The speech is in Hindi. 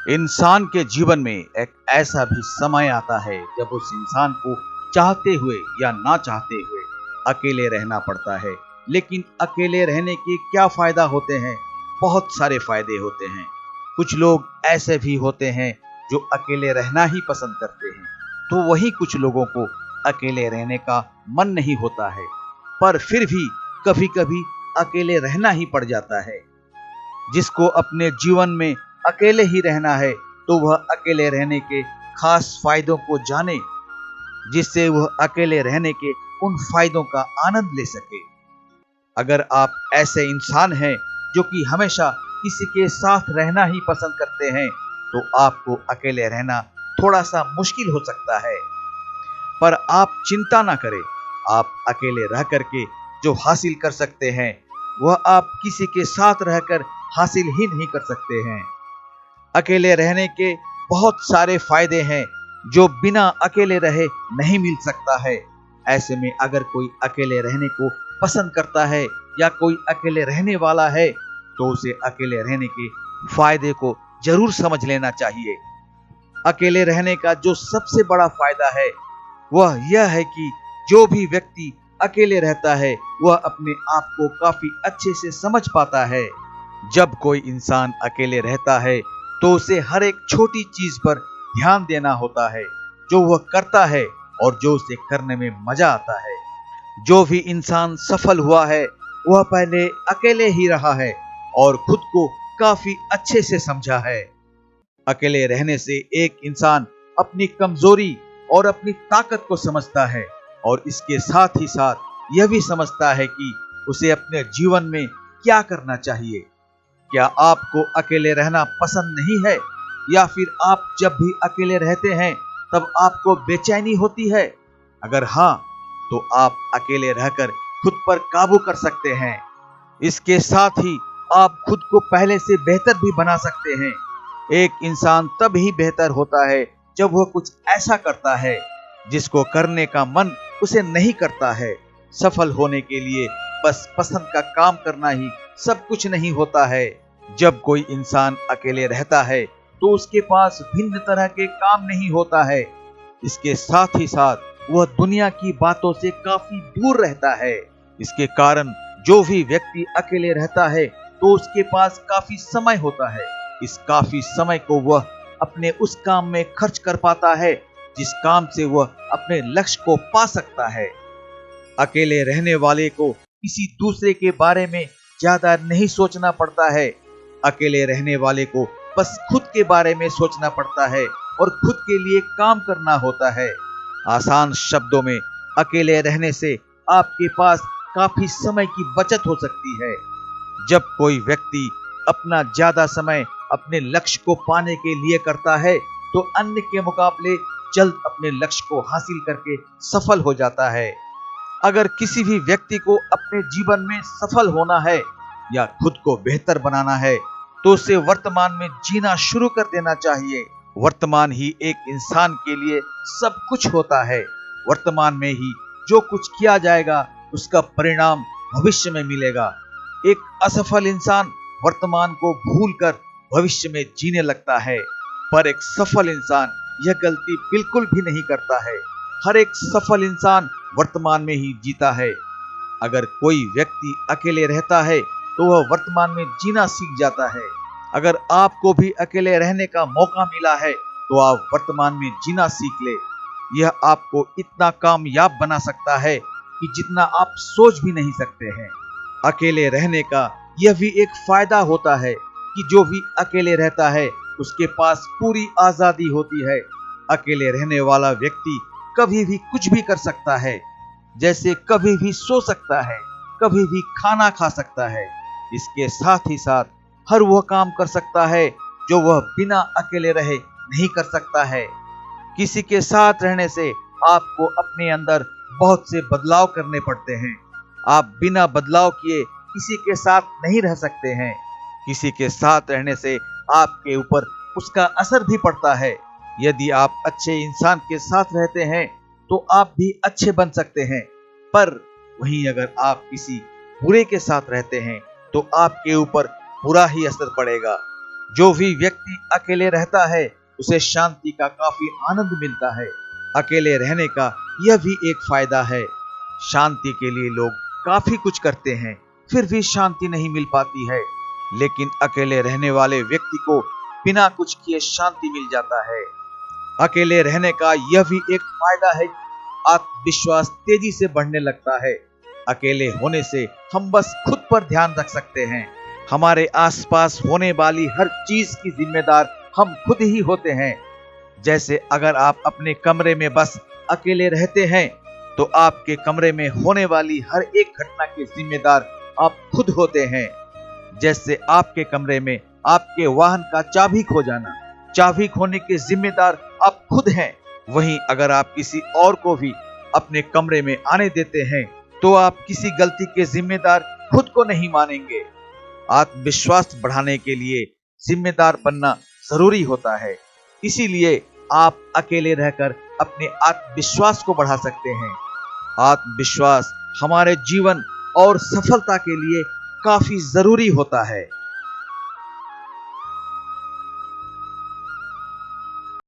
इंसान के जीवन में एक ऐसा भी समय आता है जब उस इंसान को चाहते हुए या ना चाहते हुए अकेले रहना पड़ता है। लेकिन अकेले रहने के क्या फायदा होते हैं? बहुत सारे फायदे होते हैं। कुछ लोग ऐसे भी होते हैं जो अकेले रहना ही पसंद करते हैं, तो वही कुछ लोगों को अकेले रहने का मन नहीं होता है, पर फिर भी कभी कभी अकेले रहना ही पड़ जाता है। जिसको अपने जीवन में अकेले ही रहना है, तो वह अकेले रहने के खास फायदों को जाने, जिससे वह अकेले रहने के उन फायदों का आनंद ले सके। अगर आप ऐसे इंसान हैं जो कि हमेशा किसी के साथ रहना ही पसंद करते हैं, तो आपको अकेले रहना थोड़ा सा मुश्किल हो सकता है। पर आप चिंता ना करें, आप अकेले रह करके जो हासिल कर सकते हैं, वह आप किसी के साथ रहकर हासिल ही नहीं कर सकते हैं। अकेले रहने के बहुत सारे फायदे हैं जो बिना अकेले रहे नहीं मिल सकता है। ऐसे में अगर कोई अकेले रहने को पसंद करता है या कोई अकेले रहने वाला है, तो उसे अकेले रहने के फायदे को जरूर समझ लेना चाहिए। अकेले रहने का जो सबसे बड़ा फायदा है वह यह है कि जो भी व्यक्ति अकेले रहता है वह अपने आप को काफी अच्छे से समझ पाता है। जब कोई इंसान अकेले रहता है तो उसे हर एक छोटी चीज पर ध्यान देना होता है, जो वह करता है और जो उसे करने में मजा आता है। जो भी इंसान सफल हुआ है वह पहले अकेले ही रहा है और खुद को काफी अच्छे से समझा है। अकेले रहने से एक इंसान अपनी कमजोरी और अपनी ताकत को समझता है और इसके साथ ही साथ यह भी समझता है कि उसे अपने जीवन में क्या करना चाहिए। क्या आपको अकेले रहना पसंद नहीं है, या फिर आप जब भी अकेले रहते हैं तब आपको बेचैनी होती है? अगर हाँ, तो आप अकेले रहकर खुद पर काबू कर सकते हैं। इसके साथ ही आप खुद को पहले से बेहतर भी बना सकते हैं। एक इंसान तब ही बेहतर होता है जब वह कुछ ऐसा करता है जिसको करने का मन उसे नहीं करता है। सफल होने के लिए बस पसंद का काम करना ही सब कुछ नहीं होता है। जब कोई इंसान अकेले रहता है तो उसके पास भिन्न तरह के काम नहीं होता है। इसके साथ ही साथ वह दुनिया की बातों से काफी दूर रहता है। इसके कारण जो भी व्यक्ति अकेले रहता है तो उसके पास काफी समय होता है। इस काफी समय को वह अपने उस काम में खर्च कर पाता है जिस काम से वह अपने लक्ष्य को पा सकता है। अकेले रहने वाले को किसी दूसरे के बारे में ज्यादा नहीं सोचना पड़ता है। अकेले रहने वाले को बस खुद के बारे में सोचना पड़ता है और खुद के लिए काम करना होता है। आसान शब्दों में, अकेले रहने से आपके पास काफी समय की बचत हो सकती है। जब कोई व्यक्ति अपना ज्यादा समय अपने लक्ष्य को पाने के लिए करता है, तो अन्य के मुकाबले जल्द अपने लक्ष्य को हासिल करके सफल हो जाता है। अगर किसी भी व्यक्ति को अपने जीवन में सफल होना है या खुद को बेहतर बनाना है, तो उसे वर्तमान में जीना शुरू कर देना चाहिए। वर्तमान ही एक इंसान के लिए सब कुछ होता है। वर्तमान में ही जो कुछ किया जाएगा उसका परिणाम भविष्य में मिलेगा। एक असफल इंसान वर्तमान को भूलकर भविष्य में जीने लगता है, पर एक सफल इंसान यह गलती बिल्कुल भी नहीं करता है। हर एक सफल इंसान वर्तमान में ही जीता है। अगर कोई व्यक्ति अकेले रहता है तो वह वर्तमान में जीना सीख जाता है। अगर आपको भी अकेले रहने का मौका मिला है तो आप वर्तमान में जीना सीख ले। यह आपको इतना कामयाब बना सकता है कि जितना आप सोच भी नहीं सकते हैं। अकेले रहने का यह भी एक फायदा होता है कि जो भी अकेले रहता है उसके पास पूरी आजादी होती है। अकेले रहने वाला व्यक्ति कभी भी कुछ भी कर सकता है, जैसे कभी भी सो सकता है, कभी भी खाना खा सकता है। इसके साथ ही साथ हर वह काम कर सकता है जो वह बिना अकेले रहे नहीं कर सकता है। किसी के साथ रहने से आपको अपने अंदर बहुत से बदलाव करने पड़ते हैं। आप बिना बदलाव किए किसी के साथ नहीं रह सकते हैं। किसी के साथ रहने से आपके ऊपर उसका असर भी पड़ता है। यदि आप अच्छे इंसान के साथ रहते हैं तो आप भी अच्छे बन सकते हैं, पर वहीं अगर आप किसी बुरे के साथ रहते हैं तो आपके ऊपर बुरा ही असर पड़ेगा। जो भी व्यक्ति अकेले रहता है उसे शांति का काफी आनंद मिलता है। अकेले रहने का यह भी एक फायदा है। शांति के लिए लोग काफी कुछ करते हैं, फिर भी शांति नहीं मिल पाती है। लेकिन अकेले रहने वाले व्यक्ति को बिना कुछ किए शांति मिल जाता है। अकेले रहने का यह भी एक फायदा है, आत्मविश्वास तेजी से बढ़ने लगता है। अकेले होने से हम बस खुद पर ध्यान रख सकते हैं। हमारे आसपास होने वाली हर चीज की जिम्मेदार हम खुद ही होते हैं। जैसे अगर आप अपने कमरे में बस अकेले रहते हैं तो आपके कमरे में होने वाली हर एक घटना के जिम्मेदार आप खुद होते हैं। जैसे आपके कमरे में आपके वाहन का चाबी खो जाना, चाबी खोने के जिम्मेदार आप खुद हैं। वहीं अगर आप किसी और को भी अपने कमरे में आने देते हैं तो आप किसी गलती के जिम्मेदार खुद को नहीं मानेंगे। आत्मविश्वास बढ़ाने के लिए जिम्मेदार बनना जरूरी होता है। इसीलिए आप अकेले रहकर अपने आत्मविश्वास को बढ़ा सकते हैं। आत्मविश्वास हमारे जीवन और सफलता के लिए काफी जरूरी होता है।